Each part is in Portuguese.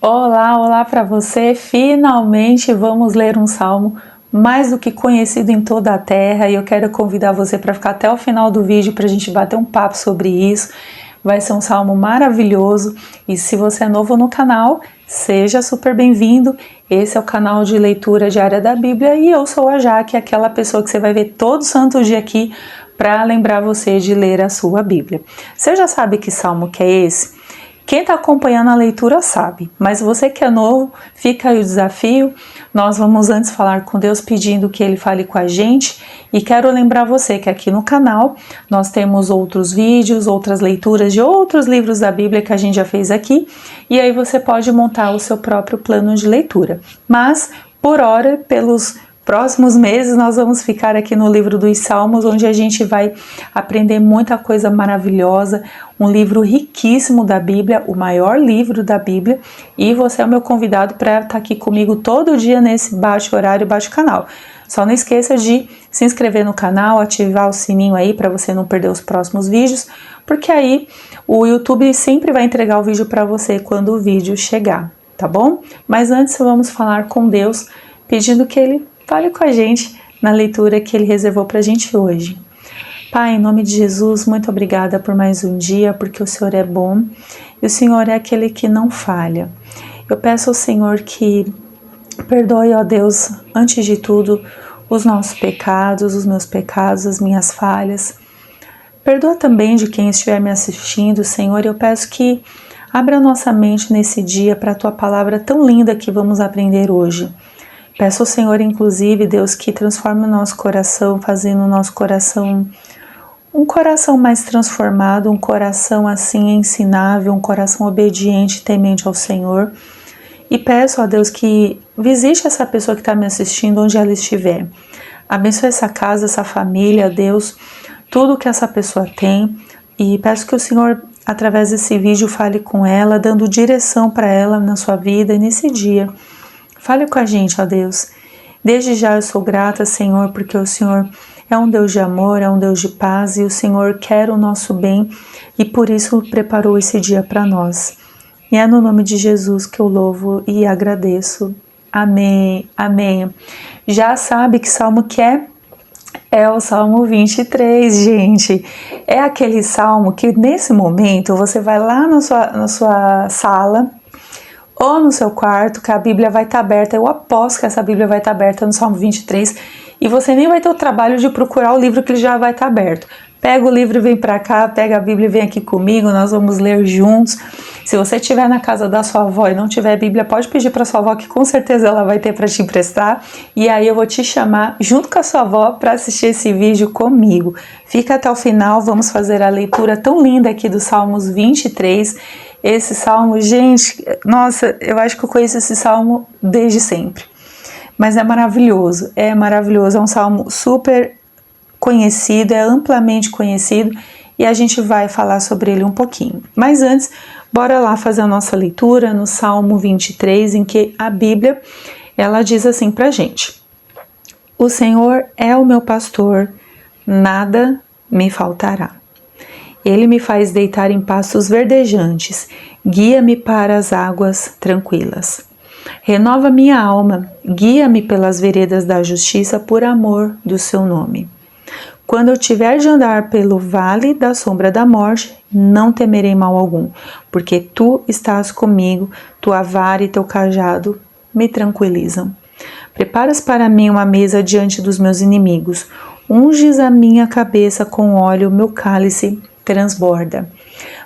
Olá, olá para você! Finalmente vamos ler um salmo mais do que conhecido em toda a terra e eu quero convidar você para ficar até o final do vídeo para a gente bater um papo sobre isso. Vai ser um salmo maravilhoso e se você é novo no canal, seja super bem-vindo. Esse é o canal de leitura diária da Bíblia e eu sou a Jaque, aquela pessoa que você vai ver todo santo dia aqui para lembrar você de ler a sua Bíblia. Você já sabe que salmo que é esse? Quem está acompanhando a leitura sabe, mas você que é novo, fica aí o desafio. Nós vamos antes falar com Deus pedindo que Ele fale com a gente e quero lembrar você que aqui no canal nós temos outros vídeos, outras leituras de outros livros da Bíblia que a gente já fez aqui e aí você pode montar o seu próprio plano de leitura. Mas, por hora, pelos próximos meses nós vamos ficar aqui no livro dos Salmos, onde a gente vai aprender muita coisa maravilhosa, um livro riquíssimo da Bíblia, o maior livro da Bíblia, e você é o meu convidado para estar aqui comigo todo dia nesse baixo horário, baixo canal. Só não esqueça de se inscrever no canal, ativar o sininho aí para você não perder os próximos vídeos, porque aí o YouTube sempre vai entregar o vídeo para você quando o vídeo chegar, tá bom? Mas antes vamos falar com Deus, pedindo que Ele fale com a gente na leitura que Ele reservou para a gente hoje. Pai, em nome de Jesus, muito obrigada por mais um dia, porque o Senhor é bom e o Senhor é aquele que não falha. Eu peço ao Senhor que perdoe, ó Deus, antes de tudo, os nossos pecados, os meus pecados, as minhas falhas. Perdoa também de quem estiver me assistindo, Senhor. Eu peço que abra nossa mente nesse dia para a Tua palavra tão linda que vamos aprender hoje. Peço ao Senhor, inclusive, Deus, que transforme o nosso coração, fazendo o nosso coração um coração mais transformado, um coração assim ensinável, um coração obediente, temente ao Senhor. E peço a Deus que visite essa pessoa que está me assistindo onde ela estiver. Abençoe essa casa, essa família, Deus, tudo que essa pessoa tem. E peço que o Senhor, através desse vídeo, fale com ela, dando direção para ela na sua vida e nesse dia. Fale com a gente, ó Deus. Desde já eu sou grata, Senhor, porque o Senhor é um Deus de amor, é um Deus de paz e o Senhor quer o nosso bem e por isso preparou esse dia para nós. E é no nome de Jesus que eu louvo e agradeço. Amém, amém. Já sabe que salmo que é? É o Salmo 23, gente. É aquele salmo que nesse momento você vai lá na sua sala ou no seu quarto, que a Bíblia vai estar aberta. Eu aposto que essa Bíblia vai estar aberta no Salmo 23 e você nem vai ter o trabalho de procurar o livro que ele já vai estar aberto. Pega o livro e vem para cá, pega a Bíblia e vem aqui comigo, nós vamos ler juntos. Se você estiver na casa da sua avó e não tiver Bíblia, pode pedir para sua avó que com certeza ela vai ter para te emprestar. E aí eu vou te chamar junto com a sua avó para assistir esse vídeo comigo. Fica até o final, vamos fazer a leitura tão linda aqui do Salmos 23. Esse salmo, gente, nossa, eu acho que eu conheço esse salmo desde sempre. Mas é maravilhoso, é um salmo super conhecido, é amplamente conhecido e a gente vai falar sobre ele um pouquinho. Mas antes, bora lá fazer a nossa leitura no Salmo 23, em que a Bíblia, ela diz assim pra gente: O Senhor é o meu pastor, nada me faltará. Ele me faz deitar em pastos verdejantes, guia-me para as águas tranquilas. Renova minha alma, guia-me pelas veredas da justiça por amor do seu nome. Quando eu tiver de andar pelo vale da sombra da morte, não temerei mal algum, porque tu estás comigo, tua vara e teu cajado me tranquilizam. Preparas para mim uma mesa diante dos meus inimigos, unges a minha cabeça com óleo, meu cálice transborda.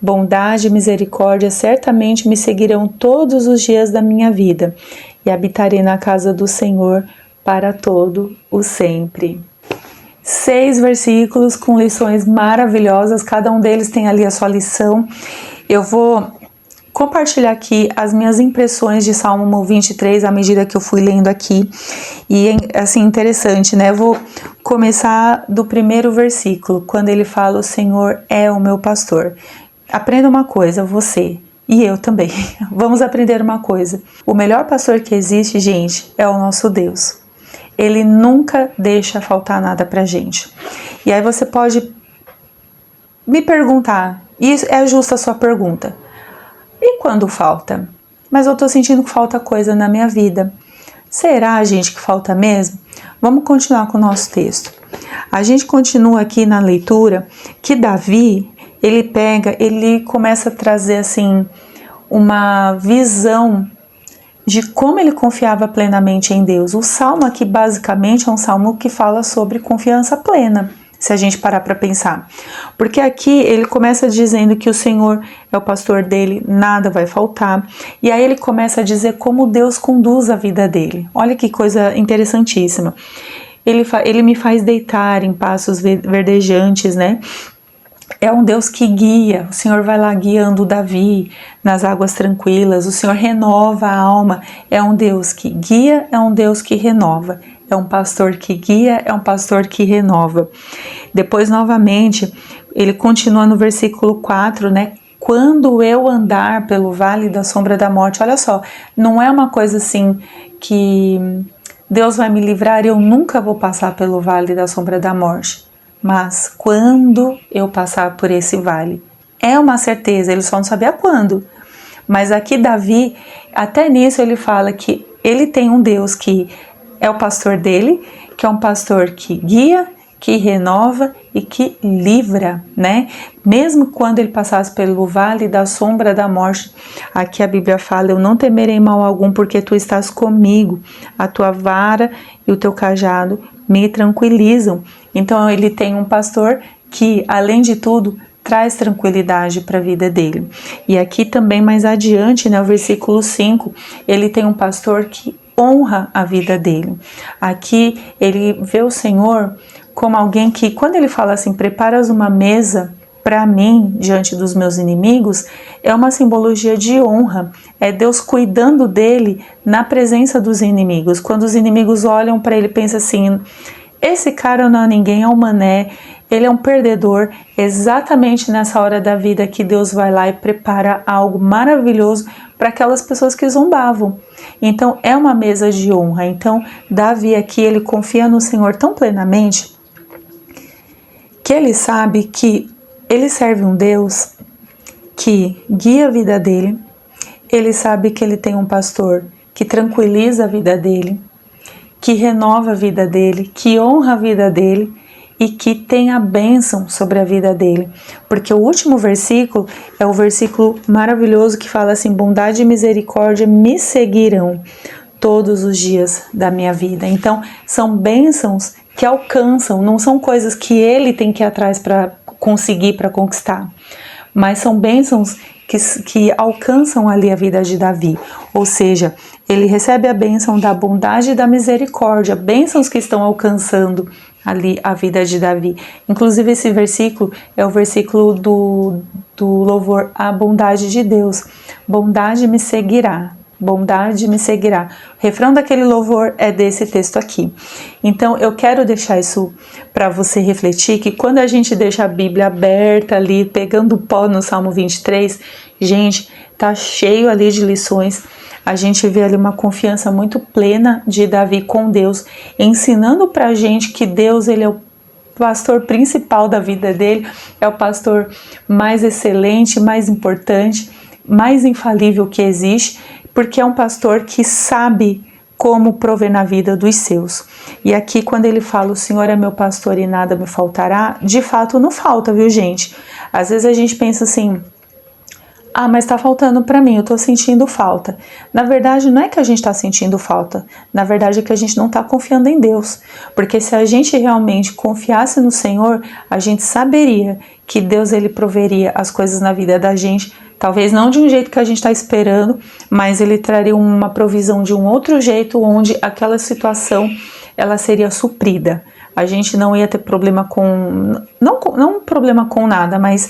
Bondade e misericórdia certamente me seguirão todos os dias da minha vida e habitarei na casa do Senhor para todo o sempre. 6 versículos com lições maravilhosas, cada um deles tem ali a sua lição. Eu vou compartilhar aqui as minhas impressões de Salmo 23 à medida que eu fui lendo aqui. E assim, interessante, né? Eu vou começar do primeiro versículo, quando ele fala: o Senhor é o meu pastor. Aprenda uma coisa, você e eu também. Vamos aprender uma coisa. O melhor pastor que existe, gente, é o nosso Deus. Ele nunca deixa faltar nada pra gente. E aí você pode me perguntar, e é justa a sua pergunta: e quando falta? mas eu estou sentindo que falta coisa na minha vida. Será, gente, que falta mesmo? Vamos continuar com o nosso texto. A gente continua aqui na leitura que Davi, ele começa a trazer assim uma visão de como ele confiava plenamente em Deus. O salmo aqui basicamente é um salmo que fala sobre confiança plena, se a gente parar para pensar. Porque aqui ele começa dizendo que o Senhor é o pastor dele, nada vai faltar. E aí ele começa a dizer como Deus conduz a vida dele. Olha que coisa interessantíssima. Ele me faz deitar em pastos verdejantes, né? É um Deus que guia, o Senhor vai lá guiando Davi nas águas tranquilas, o Senhor renova a alma, é um Deus que guia, é um Deus que renova, é um pastor que guia, é um pastor que renova. Depois, novamente, ele continua no versículo 4, né? Quando eu andar pelo vale da sombra da morte, olha só, não é uma coisa assim que Deus vai me livrar e eu nunca vou passar pelo vale da sombra da morte. Mas quando eu passar por esse vale, é uma certeza, ele só não sabia quando. Mas aqui Davi, até nisso ele fala que ele tem um Deus que é o pastor dele, que é um pastor que guia, que renova e que livra, né? Mesmo quando ele passasse pelo vale da sombra da morte, aqui a Bíblia fala, eu não temerei mal algum porque tu estás comigo, a tua vara e o teu cajado me tranquilizam. Então ele tem um pastor que, além de tudo, traz tranquilidade para a vida dele. E aqui também mais adiante, né, o versículo 5, ele tem um pastor que honra a vida dele. Aqui ele vê o Senhor como alguém que, quando ele fala assim, preparas uma mesa para mim diante dos meus inimigos, é uma simbologia de honra, é Deus cuidando dele na presença dos inimigos. Quando os inimigos olham para ele e pensam assim, esse cara não é ninguém, é um mané, ele é um perdedor. Exatamente nessa hora da vida que Deus vai lá e prepara algo maravilhoso para aquelas pessoas que zombavam. Então é uma mesa de honra. Então Davi aqui, ele confia no Senhor tão plenamente que ele sabe que ele serve um Deus que guia a vida dele, ele sabe que ele tem um pastor que tranquiliza a vida dele, que renova a vida dele, que honra a vida dele e que tem a bênção sobre a vida dele. Porque o último versículo é o versículo maravilhoso que fala assim, bondade e misericórdia me seguirão todos os dias da minha vida. Então, são bênçãos que alcançam, não são coisas que ele tem que ir atrás para conseguir, para conquistar, mas são bênçãos que alcançam ali a vida de Davi. Ou seja, ele recebe a bênção da bondade e da misericórdia, bênçãos que estão alcançando ali a vida de Davi. Inclusive esse versículo é o versículo do louvor à bondade de Deus. Bondade me seguirá. Bondade me seguirá. O refrão daquele louvor é desse texto aqui. Então eu quero deixar isso para você refletir, que quando a gente deixa a Bíblia aberta ali, pegando pó no Salmo 23, gente, tá cheio ali de lições. A gente vê ali uma confiança muito plena de Davi com Deus, ensinando pra gente que Deus, ele é o pastor principal da vida dele, é o pastor mais excelente, mais importante, mais infalível que existe, porque é um pastor que sabe como prover na vida dos seus. E aqui quando ele fala, o Senhor é meu pastor e nada me faltará, de fato não falta, viu gente? Às vezes a gente pensa assim, mas tá faltando para mim, eu tô sentindo falta. Na verdade, não é que a gente tá sentindo falta, na verdade é que a gente não tá confiando em Deus. Porque se a gente realmente confiasse no Senhor, a gente saberia que Deus, ele proveria as coisas na vida da gente, talvez não de um jeito que a gente está esperando, mas ele traria uma provisão de um outro jeito, onde aquela situação, ela seria suprida. A gente não ia ter problema com, não problema com nada, mas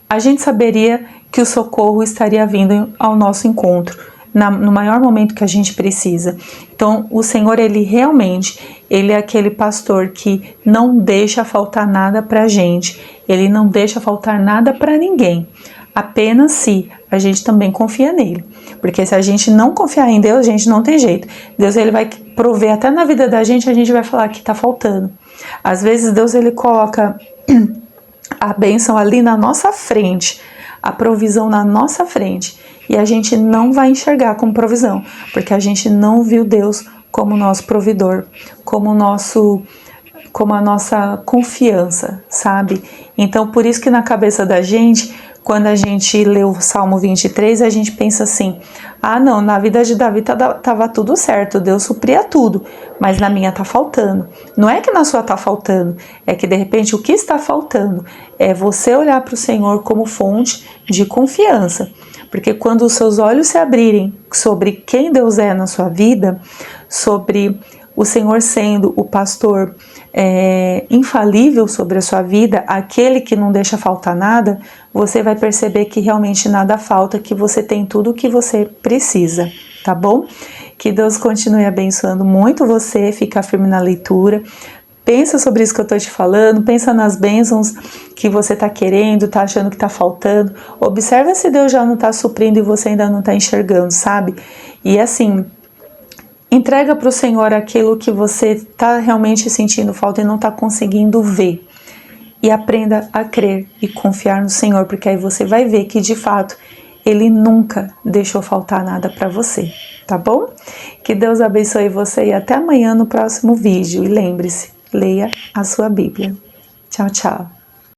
a gente saberia que o socorro estaria vindo ao nosso encontro, no maior momento que a gente precisa. Então, o Senhor, ele realmente, ele é aquele pastor que não deixa faltar nada pra gente, ele não deixa faltar nada para ninguém, apenas se a gente também confia nele. Porque se a gente não confiar em Deus, a gente não tem jeito. Deus, ele vai prover até na vida da gente, a gente vai falar que tá faltando. Às vezes Deus, ele coloca a bênção ali na nossa frente. a provisão na nossa frente e a gente não vai enxergar como provisão, porque a gente não viu Deus como nosso provedor, como a nossa confiança, sabe? Então, por isso que na cabeça da gente, quando a gente lê o Salmo 23, a gente pensa assim: ah, não, na vida de Davi tava tudo certo, Deus supria tudo, mas na minha tá faltando. Não é que na sua tá faltando, é que de repente o que está faltando é você olhar para o Senhor como fonte de confiança. Porque quando os seus olhos se abrirem sobre quem Deus é na sua vida, sobre o Senhor sendo o pastor infalível sobre a sua vida, aquele que não deixa faltar nada, você vai perceber que realmente nada falta, que você tem tudo o que você precisa, tá bom? Que Deus continue abençoando muito você, fica firme na leitura. Pensa sobre isso que eu estou te falando, pensa nas bênçãos que você está querendo, está achando que está faltando. Observa se Deus já não está suprindo e você ainda não está enxergando, sabe? E assim, entrega para o Senhor aquilo que você está realmente sentindo falta e não está conseguindo ver. E aprenda a crer e confiar no Senhor, porque aí você vai ver que de fato Ele nunca deixou faltar nada para você, tá bom? Que Deus abençoe você e até amanhã no próximo vídeo. E lembre-se, leia a sua Bíblia. Tchau, tchau.